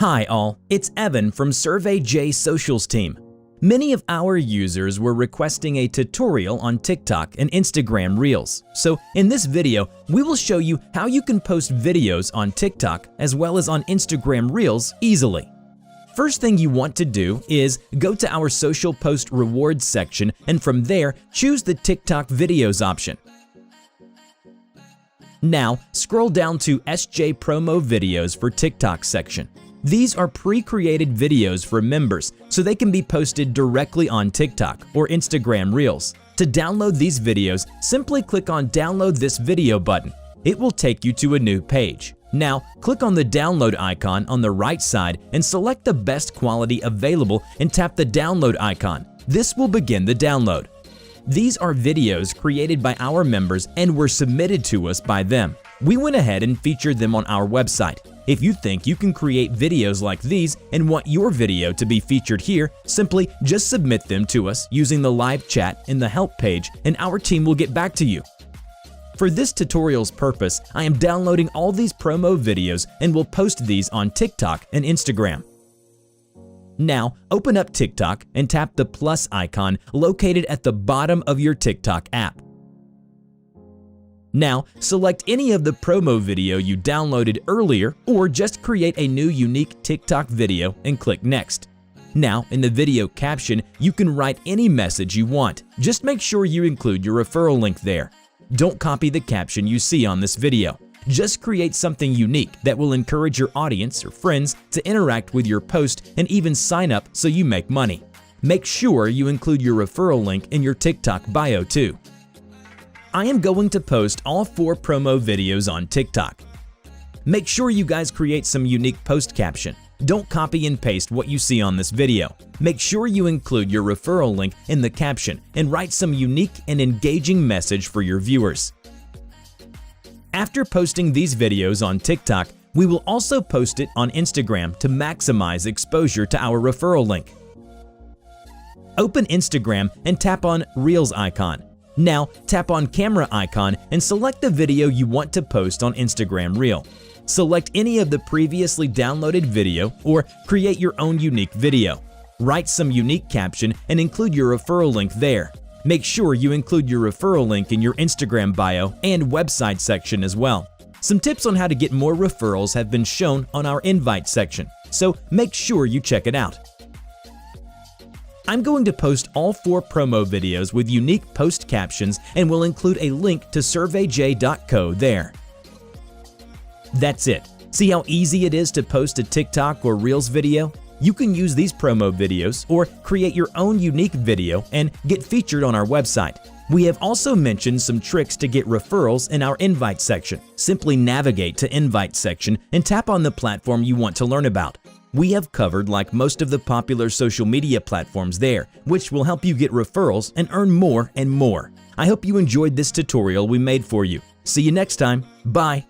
Hi all, it's Evan from Surveyj Socials team. Many of our users were requesting a tutorial on TikTok and Instagram Reels. So in this video, we will show you how you can post videos on TikTok as well as on Instagram Reels easily. First thing you want to do is go to our social post rewards section and from there, choose the TikTok videos option. Now, scroll down to SJ Promo Videos for TikTok section. These are pre-created videos for members, so they can be posted directly on TikTok or Instagram Reels. To download these videos, simply click on Download this video button. It will take you to a new page. Now, click on the download icon on the right side and select the best quality available and tap the download icon. This will begin the download. These are videos created by our members and were submitted to us by them. We went ahead and featured them on our website. If you think you can create videos like these and want your video to be featured here, simply just submit them to us using the live chat in the help page and our team will get back to you. For this tutorial's purpose, I am downloading all these promo videos and will post these on TikTok and Instagram. Now, open up TikTok and tap the plus icon located at the bottom of your TikTok app. Now, select any of the promo video you downloaded earlier or just create a new unique TikTok video and click Next. Now, in the video caption, you can write any message you want. Just make sure you include your referral link there. Don't copy the caption you see on this video. Just create something unique that will encourage your audience or friends to interact with your post and even sign up so you make money. Make sure you include your referral link in your TikTok bio too. I am going to post all 4 promo videos on TikTok. Make sure you guys create some unique post caption. Don't copy and paste what you see on this video. Make sure you include your referral link in the caption and write some unique and engaging message for your viewers. After posting these videos on TikTok, we will also post it on Instagram to maximize exposure to our referral link. Open Instagram and tap on Reels icon. Now, tap on camera icon and select the video you want to post on Instagram Reel. Select any of the previously downloaded video or create your own unique video. Write some unique caption and include your referral link there. Make sure you include your referral link in your Instagram bio and website section as well. Some tips on how to get more referrals have been shown on our invite section, so make sure you check it out. I'm going to post all 4 promo videos with unique post captions and will include a link to surveyj.co there. That's it. See how easy it is to post a TikTok or Reels video? You can use these promo videos or create your own unique video and get featured on our website. We have also mentioned some tricks to get referrals in our invite section. Simply navigate to invite section and tap on the platform you want to learn about. We have covered like most of the popular social media platforms there, which will help you get referrals and earn more and more. I hope you enjoyed this tutorial we made for you. See you next time. Bye.